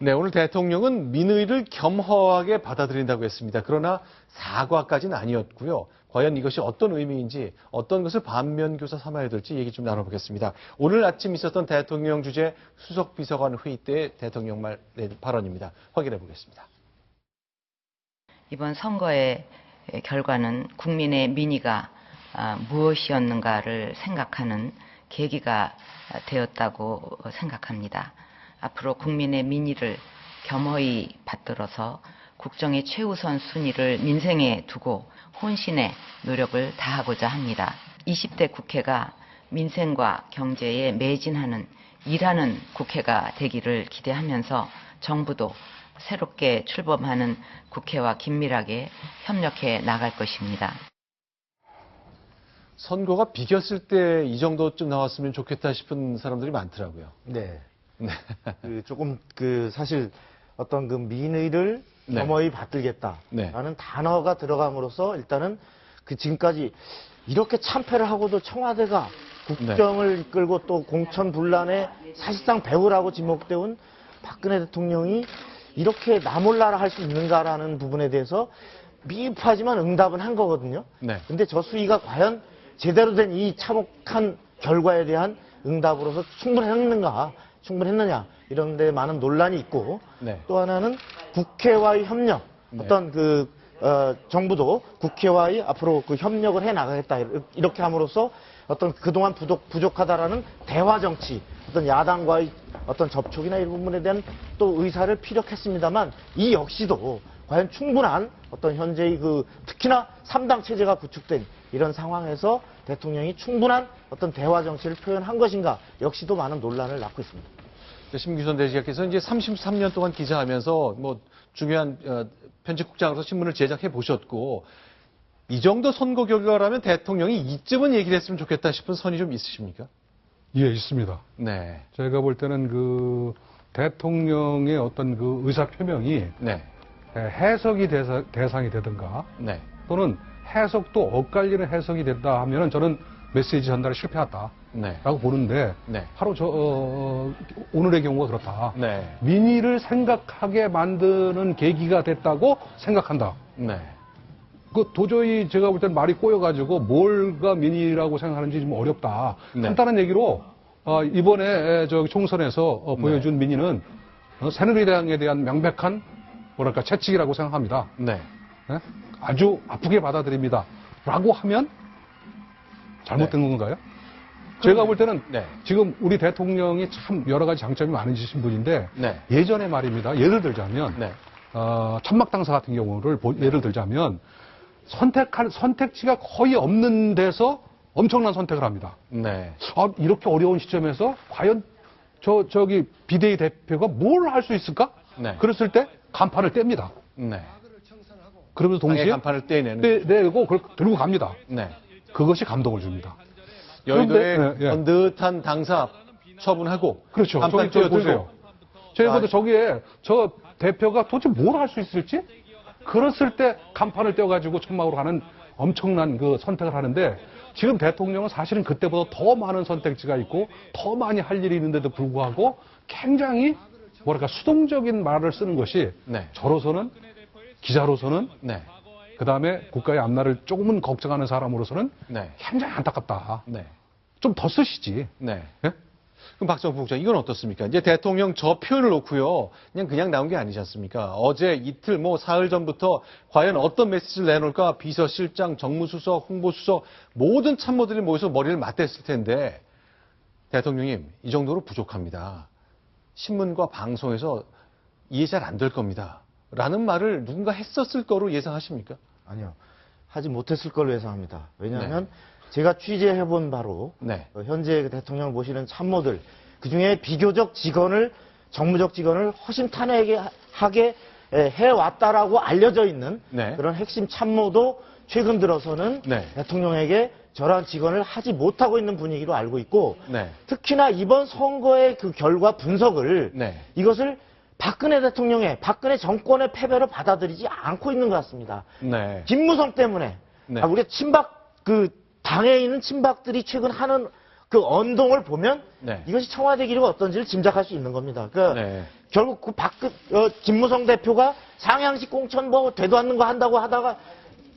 네, 오늘 대통령은 민의를 겸허하게 받아들인다고 했습니다. 그러나 사과까지는 아니었고요. 과연 이것이 어떤 의미인지, 어떤 것을 반면교사 삼아야 될지 얘기 좀 나눠보겠습니다. 오늘 아침 있었던 대통령 주재 수석비서관 회의 때 대통령 발언입니다. 확인해 보겠습니다. 이번 선거의 결과는 국민의 민의가 무엇이었는가를 생각하는 계기가 되었다고 생각합니다. 앞으로 국민의 민의를 겸허히 받들어서 국정의 최우선 순위를 민생에 두고 혼신의 노력을 다하고자 합니다. 20대 국회가 민생과 경제에 매진하는 일하는 국회가 되기를 기대하면서 정부도 새롭게 출범하는 국회와 긴밀하게 협력해 나갈 것입니다. 선거가 비겼을 때 이 정도쯤 나왔으면 좋겠다 싶은 사람들이 많더라고요. 네. 조금 사실 어떤 민의를 겸허히 받들겠다라는 단어가 들어감으로써 일단은 지금까지 이렇게 참패를 하고도 청와대가 국정을 이끌고 또 공천분란에 사실상 배후라고 지목되어 온 박근혜 대통령이 이렇게 나몰라라 할 수 있는가라는 부분에 대해서 미흡하지만 응답은 한 거거든요. 근데 저 수위가 과연 제대로 된 이 참혹한 결과에 대한 응답으로서 충분했느냐 이런 데 많은 논란이 있고 또 하나는 국회와의 협력 어떤 정부도 국회와의 앞으로 협력을 해 나가겠다 이렇게 함으로써 어떤 그동안 부족하다라는 대화 정치 어떤 야당과의 어떤 접촉이나 이런 부분에 대한 또 의사를 피력했습니다만 이 역시도 과연 충분한 어떤 현재의 특히나 3당 체제가 구축된 이런 상황에서 대통령이 충분한 어떤 대화 정치를 표현한 것인가 역시도 많은 논란을 낳고 있습니다. 심규선 대지께서 이제 33년 동안 기자하면서 중요한 편집국장으로서 신문을 제작해 보셨고 이 정도 선거 결과라면 대통령이 이쯤은 얘기를 했으면 좋겠다 싶은 선이 좀 있으십니까? 예, 있습니다. 네. 제가 볼 때는 대통령의 어떤 의사 표명이 해석이 대상이 되든가 또는 해석도 엇갈리는 해석이 된다 하면은 저는 메시지 전달에 실패했다라고 보는데 바로 오늘의 경우가 그렇다. 민의를 생각하게 만드는 계기가 됐다고 생각한다. 도저히 제가 볼 때는 말이 꼬여가지고 뭘가 민의라고 생각하는지 좀 어렵다. 간단한 얘기로 이번에 총선에서 보여준 민의는 새누리당에 대한 명백한 채찍이라고 생각합니다. 아주 아프게 받아들입니다. 라고 하면 잘못된 건가요? 제가 볼 때는 지금 우리 대통령이 참 여러 가지 장점이 많으신 분인데 예전에 말입니다. 예를 들자면 천막당사 같은 경우를 예를 들자면 선택지가 거의 없는 데서 엄청난 선택을 합니다. 이렇게 어려운 시점에서 과연 저기 비대위 대표가 뭘 할 수 있을까? 그랬을 때 간판을 뗍니다. 그러면서 동시에 간판을 떼내고 그걸 들고 갑니다. 그것이 감동을 줍니다. 여의도에 번듯한 당사 처분하고 그렇죠. 간판 띄워들고 저희보다 저기에 저 대표가 도대체 뭘 할 수 있을지 그랬을 때 간판을 떼어가지고 천막으로 가는 엄청난 선택을 하는데 지금 대통령은 사실은 그때보다 더 많은 선택지가 있고 더 많이 할 일이 있는데도 불구하고 굉장히 수동적인 말을 쓰는 것이 저로서는 기자로서는 그다음에 국가의 앞날을 조금은 걱정하는 사람으로서는 굉장히 안타깝다. 좀 더 쓰시지. 그럼 박정부 국장 이건 어떻습니까? 이제 대통령 저 표현을 놓고요. 그냥 나온 게 아니지 않습니까? 어제 이틀 사흘 전부터 과연 어떤 메시지를 내놓을까 비서실장, 정무수석, 홍보수석 모든 참모들이 모여서 머리를 맞댔을 텐데 대통령님 이 정도로 부족합니다. 신문과 방송에서 이해 잘 안 될 겁니다. 라는 말을 누군가 했었을 거로 예상하십니까? 아니요. 하지 못했을 걸로 예상합니다. 왜냐하면 제가 취재해본 바로 현재 대통령을 모시는 참모들 그중에 비교적 정무적 직원을 허심탄회하게 해왔다라고 알려져 있는 그런 핵심 참모도 최근 들어서는 대통령에게 저러한 직원을 하지 못하고 있는 분위기로 알고 있고 특히나 이번 선거의 결과 분석을 이것을 박근혜 박근혜 정권의 패배로 받아들이지 않고 있는 것 같습니다. 김무성 때문에 우리 당에 있는 친박들이 최근 하는 언동을 보면 이것이 청와대 기류가 어떤지를 짐작할 수 있는 겁니다. 결국 그 김무성 대표가 상향식 공천 뭐 되도 않는 거 한다고 하다가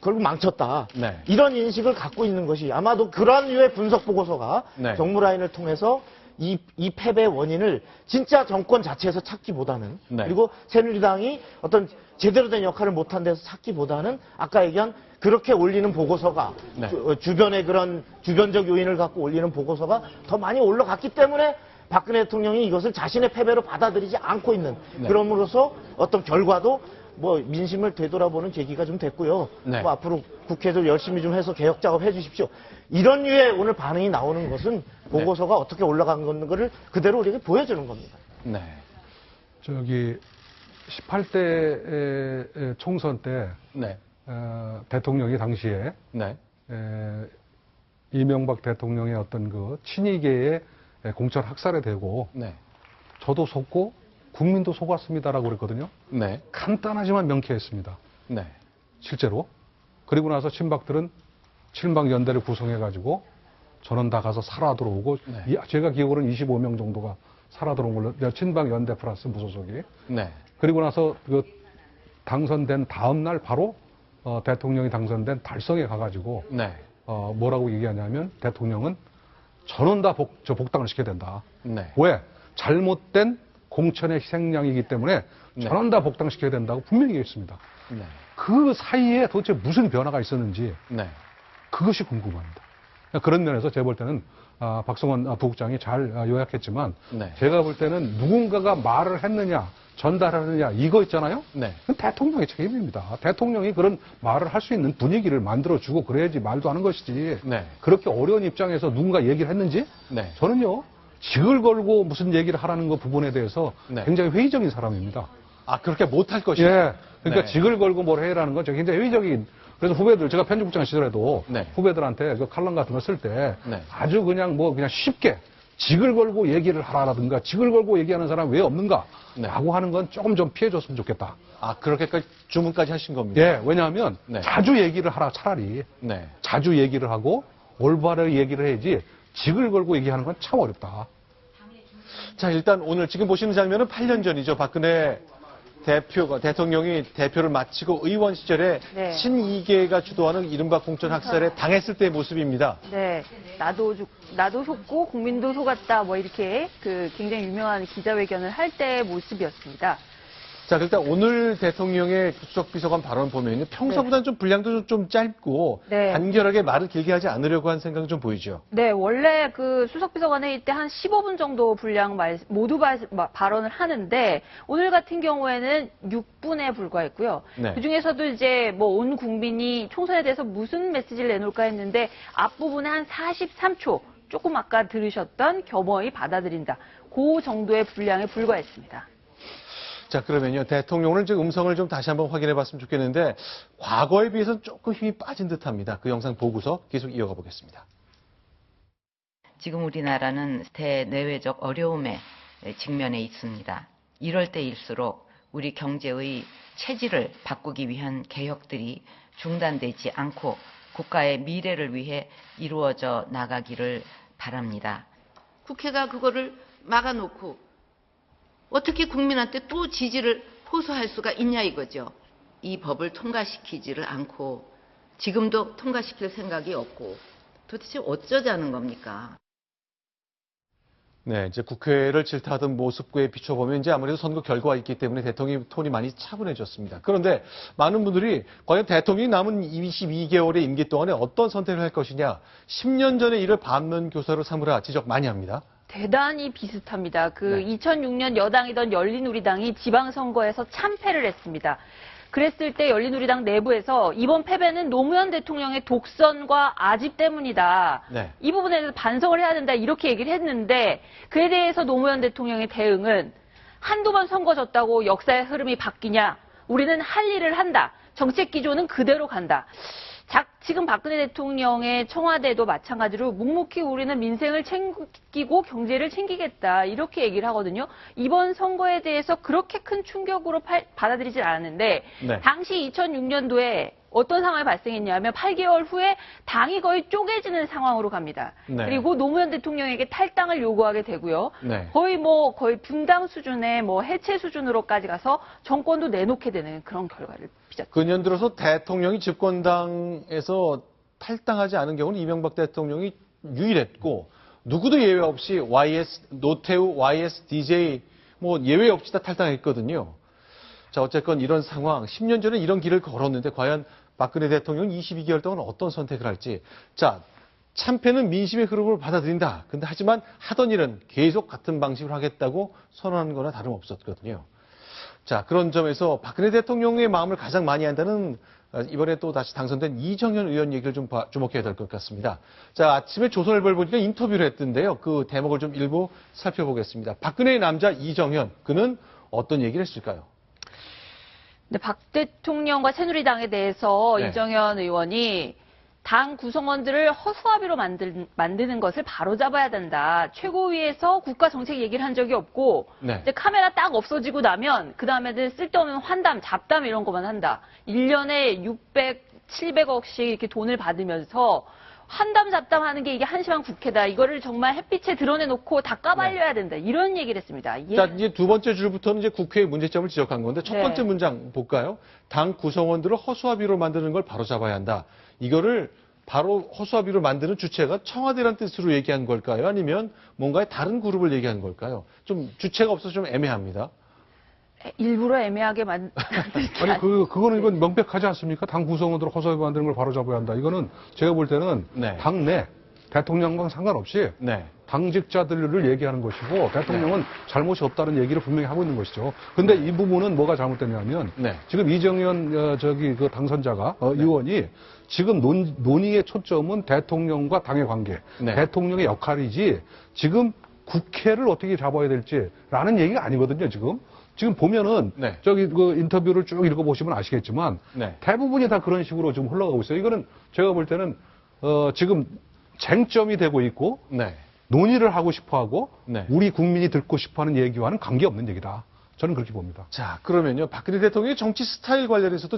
결국 망쳤다. 네. 이런 인식을 갖고 있는 것이 아마도 그런 류의 분석 보고서가 네. 정무라인을 통해서 이 패배의 원인을 진짜 정권 자체에서 찾기보다는 네. 그리고 새누리당이 어떤 제대로 된 역할을 못한 데서 찾기보다는 아까 얘기한 그렇게 올리는 보고서가 네. 주변의 그런 주변적 요인을 갖고 올리는 보고서가 더 많이 올라갔기 때문에 박근혜 대통령이 이것을 자신의 패배로 받아들이지 않고 있는 네. 그럼으로써 어떤 결과도 뭐 민심을 되돌아보는 계기가 좀 됐고요. 네. 뭐 앞으로 국회도 열심히 좀 해서 개혁 작업 해주십시오. 이런 류의 오늘 반응이 나오는 것은 보고서가 어떻게 올라간 거를 그대로 우리에게 보여주는 겁니다. 네. 저기 18대 총선 때 네. 대통령이 당시에 네. 이명박 대통령의 어떤 그 친이계의 공천 학살에 대고 네. 저도 속고 국민도 속았습니다라고 그랬거든요. 네. 간단하지만 명쾌했습니다. 네. 실제로. 그리고 나서 친박들은 친박연대를 구성해가지고 전원 다 가서 살아 들어오고 네. 제가 기억으로는 25명 정도가 살아 들어온 걸로 친박연대 플러스 무소속이. 네. 그리고 나서 그 당선된 다음 날 바로 대통령이 당선된 달성에 가가지고 네. 뭐라고 얘기하냐면 대통령은 전원 다 복당을 시켜야 된다. 네. 왜? 잘못된 공천의 희생양이기 때문에 전원 다 복당시켜야 된다고 분명히 얘기했습니다. 네. 그 사이에 도대체 무슨 변화가 있었는지 네. 그것이 궁금합니다. 그런 면에서 제가 볼 때는 박성원 부국장이 잘 요약했지만 네. 제가 볼 때는 누군가가 말을 했느냐 전달하느냐 이거 있잖아요. 네. 그건 대통령의 책임입니다. 대통령이 그런 말을 할 수 있는 분위기를 만들어주고 그래야지 말도 하는 것이지. 네. 그렇게 어려운 입장에서 누군가 얘기를 했는지 네. 저는요. 직을 걸고 무슨 얘기를 하라는 것 부분에 대해서 네. 굉장히 회의적인 사람입니다. 아, 그렇게 못할 것이다. 예. 그러니까 네. 직을 걸고 뭘 해라는 건 굉장히 회의적인. 그래서 후배들, 제가 편집국장 시절에도 네. 후배들한테 그 칼럼 같은 거 쓸 때 네. 아주 그냥 그냥 쉽게 직을 걸고 얘기를 하라든가 직을 걸고 얘기하는 사람 왜 없는가? 네. 라고 하는 건 조금 좀 피해줬으면 좋겠다. 아, 그렇게까지 주문까지 하신 겁니다. 예. 왜냐하면 네. 자주 얘기를 하라 차라리. 네. 자주 얘기를 하고 올바르게 얘기를 해야지 직을 걸고 얘기하는 건 참 어렵다. 자, 일단 오늘 지금 보시는 장면은 8년 전이죠. 박근혜 대통령이 대표를 마치고 의원 시절에 네. 친이계가 주도하는 이른바 공천 학살에 당했을 때의 모습입니다. 네, 나도 속고 국민도 속았다 뭐 이렇게 그 굉장히 유명한 기자회견을 할 때의 모습이었습니다. 자, 일단 오늘 대통령의 수석 비서관 발언 보면요. 평소보다는 좀 분량도 좀 짧고 네. 간결하게 말을 길게 하지 않으려고 한 생각이 좀 보이죠. 네, 원래 그 수석비서관 회의 때 한 15분 정도 분량 모두 발언을 하는데 오늘 같은 경우에는 6분에 불과했고요. 네. 그 중에서도 이제 뭐 온 국민이 총선에 대해서 무슨 메시지를 내놓을까 했는데 앞부분에 한 43초 조금 아까 들으셨던 겸허히 받아들인다. 그 정도의 분량에 불과했습니다. 자, 그러면요. 대통령은 지금 음성을 좀 다시 한번 확인해 봤으면 좋겠는데 과거에 비해서는 조금 힘이 빠진 듯합니다. 그 영상 보고서 계속 이어가 보겠습니다. 지금 우리나라는 대내외적 어려움에 직면해 있습니다. 이럴 때일수록 우리 경제의 체질을 바꾸기 위한 개혁들이 중단되지 않고 국가의 미래를 위해 이루어져 나가기를 바랍니다. 국회가 그거를 막아놓고 어떻게 국민한테 또 지지를 호소할 수가 있냐 이거죠. 이 법을 통과시키지를 않고 지금도 통과시킬 생각이 없고 도대체 어쩌자는 겁니까? 네, 이제 국회를 질타하던 모습에 비춰보면 이제 아무래도 선거 결과가 있기 때문에 대통령의 톤이 많이 차분해졌습니다. 그런데 많은 분들이 과연 대통령이 남은 22개월의 임기 동안에 어떤 선택을 할 것이냐, 10년 전에 이를 반면교사로 삼으라 지적 많이 합니다. 대단히 비슷합니다. 그 네. 2006년 여당이던 열린우리당이 지방선거에서 참패를 했습니다. 그랬을 때 열린우리당 내부에서 이번 패배는 노무현 대통령의 독선과 아집 때문이다. 네. 이 부분에 대해서 반성을 해야 된다. 이렇게 얘기를 했는데 그에 대해서 노무현 대통령의 대응은 한두 번 선거 졌다고 역사의 흐름이 바뀌냐. 우리는 할 일을 한다. 정책 기조는 그대로 간다. 지금 박근혜 대통령의 청와대도 마찬가지로 묵묵히 우리는 민생을 챙기고 경제를 챙기겠다 이렇게 얘기를 하거든요. 이번 선거에 대해서 그렇게 큰 충격으로 받아들이진 않았는데 네. 당시 2006년도에 어떤 상황이 발생했냐면 8개월 후에 당이 거의 쪼개지는 상황으로 갑니다. 네. 그리고 노무현 대통령에게 탈당을 요구하게 되고요. 네. 거의 분당 수준의 해체 수준으로까지 가서 정권도 내놓게 되는 그런 결과를 빚었죠. 근년 들어서 대통령이 집권당에서 탈당하지 않은 경우는 이명박 대통령이 유일했고 누구도 예외 없이 노태우, DJ 예외 없이 다 탈당했거든요. 자, 어쨌건 이런 상황, 10년 전에 이런 길을 걸었는데 과연 박근혜 대통령은 22개월 동안 어떤 선택을 할지. 자, 참패는 민심의 흐름을 받아들인다. 근데 하지만 하던 일은 계속 같은 방식으로 하겠다고 선언한 거나 다름없었거든요. 자, 그런 점에서 박근혜 대통령의 마음을 가장 많이 한다는 이번에 또 다시 당선된 이정현 의원 얘기를 좀 주목해야 될 것 같습니다. 자, 아침에 조선일보를 보니까 인터뷰를 했던데요. 그 대목을 좀 일부 살펴보겠습니다. 박근혜의 남자 이정현, 그는 어떤 얘기를 했을까요? 근데 박 대통령과 새누리당에 대해서 네. 이정현 의원이 당 구성원들을 허수아비로 만드는 것을 바로잡아야 된다. 최고위에서 국가 정책 얘기를 한 적이 없고 네. 이제 카메라 딱 없어지고 나면 그 다음에는 쓸데없는 환담, 잡담 이런 것만 한다. 1년에 600, 700억씩 이렇게 돈을 받으면서 환담 잡담 하는 게 이게 한심한 국회다. 이거를 정말 햇빛에 드러내놓고 다 까발려야 된다. 이런 얘기를 했습니다. 자, 이제 두 번째 줄부터는 이제 국회의 문제점을 지적한 건데 첫 네. 번째 문장 볼까요? 당 구성원들을 허수아비로 만드는 걸 바로 잡아야 한다. 이거를 바로 허수아비로 만드는 주체가 청와대란 뜻으로 얘기한 걸까요? 아니면 뭔가의 다른 그룹을 얘기한 걸까요? 좀 주체가 없어서 좀 애매합니다. 일부러 애매하게 아니, 그거는 이건 명백하지 않습니까? 당 구성원들을 허수아비 만드는 걸 바로잡아야 한다. 이거는 제가 볼 때는 네. 당내 대통령과 상관없이 네. 당직자들을 얘기하는 것이고 대통령은 잘못이 없다는 얘기를 분명히 하고 있는 것이죠. 근데 이 부분은 뭐가 잘못됐냐면 네. 지금 이정현 그 당선자가 의원이 지금 논의의 초점은 대통령과 당의 관계, 네. 대통령의 역할이지 지금 국회를 어떻게 잡아야 될지라는 얘기가 아니거든요. 지금 보면은 네. 그 인터뷰를 쭉 읽어보시면 아시겠지만 네. 대부분이 다 그런 식으로 지금 흘러가고 있어요. 이거는 제가 볼 때는 지금 쟁점이 되고 있고 네. 논의를 하고 싶어하고 네. 우리 국민이 듣고 싶어하는 얘기와는 관계없는 얘기다. 저는 그렇게 봅니다. 자, 그러면요. 박근혜 대통령의 정치 스타일 관련해서도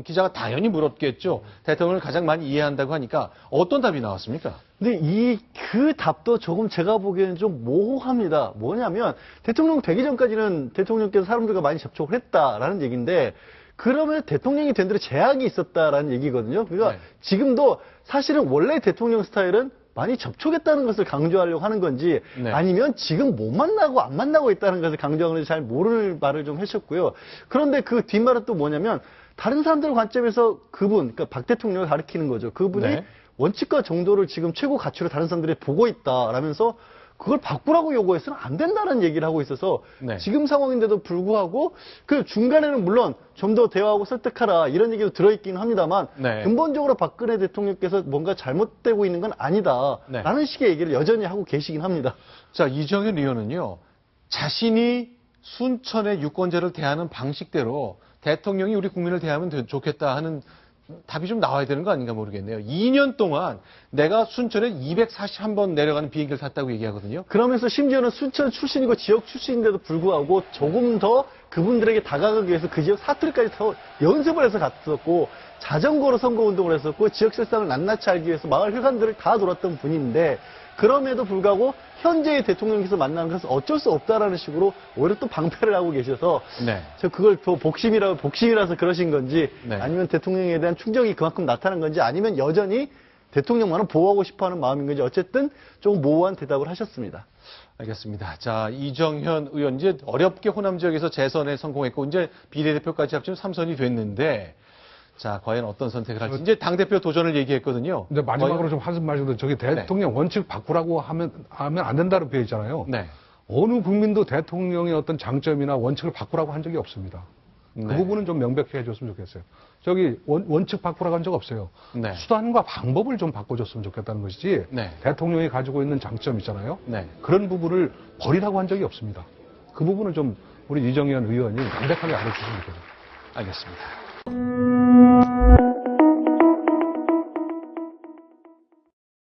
기자가 당연히 물었겠죠. 대통령을 가장 많이 이해한다고 하니까 어떤 답이 나왔습니까? 근데 그 답도 조금 제가 보기에는 좀 모호합니다. 뭐냐면 대통령 되기 전까지는 대통령께서 사람들과 많이 접촉을 했다라는 얘기인데 그러면 대통령이 된 대로 제약이 있었다라는 얘기거든요. 그러니까 네. 지금도 사실은 원래 대통령 스타일은 많이 접촉했다는 것을 강조하려고 하는 건지 네. 아니면 지금 못 만나고 안 만나고 있다는 것을 강조하는 건지 잘 모르는 말을 좀 하셨고요. 그런데 그 뒷말은 또 뭐냐면 다른 사람들 관점에서 그러니까 박 대통령을 가리키는 거죠. 그분이 네. 원칙과 정도를 지금 최고 가치로 다른 사람들이 보고 있다라면서 그걸 바꾸라고 요구해서는 안 된다는 얘기를 하고 있어서 네. 지금 상황인데도 불구하고 그 중간에는 물론 좀 더 대화하고 설득하라 이런 얘기도 들어있긴 합니다만 네. 근본적으로 박근혜 대통령께서 뭔가 잘못되고 있는 건 아니다라는 네. 식의 얘기를 여전히 하고 계시긴 합니다. 자, 이정현 의원은요. 자신이 순천의 유권자를 대하는 방식대로 대통령이 우리 국민을 대하면 좋겠다 하는 답이 좀 나와야 되는 거 아닌가 모르겠네요. 2년 동안 내가 순천에 241번 내려가는 비행기를 탔다고 얘기하거든요. 그러면서 심지어는 순천 출신이고 지역 출신인데도 불구하고 조금 더 그분들에게 다가가기 위해서 그 지역 사투리까지 더 연습을 해서 갔었고 자전거로 선거운동을 했었고 지역 실상을 낱낱이 알기 위해서 마을 회관들을 다 돌았던 분인데 그럼에도 불구하고 현재의 대통령께서 만나는 것은 어쩔 수 없다라는 식으로 오히려 또 방패를 하고 계셔서 네. 저 그걸 또 복심이라서 그러신 건지 네. 아니면 대통령에 대한 충정이 그만큼 나타난 건지 아니면 여전히 대통령만은 보호하고 싶어하는 마음인 건지 어쨌든 좀 모호한 대답을 하셨습니다. 알겠습니다. 자, 이정현 의원 이제 어렵게 호남 지역에서 재선에 성공했고 이제 비례대표까지 합치면 3선이 됐는데 자, 과연 어떤 선택을 할지 이제 당대표 도전을 얘기했거든요. 근데 마지막으로 좀 한숨 마시고 저기 대통령 원칙 바꾸라고 하면 안 된다는 표현 있잖아요. 네. 어느 국민도 대통령의 어떤 장점이나 원칙을 바꾸라고 한 적이 없습니다. 그 네. 부분은 좀 명백히 해줬으면 좋겠어요. 저기 원칙 바꾸라고 한 적 없어요. 네. 수단과 방법을 좀 바꿔줬으면 좋겠다는 것이지 네. 대통령이 가지고 있는 장점 있잖아요. 네. 그런 부분을 버리라고 한 적이 없습니다. 그 부분을 좀 우리 이정현 의원이 명백하게 알아주시면 좋겠어요. 알겠습니다.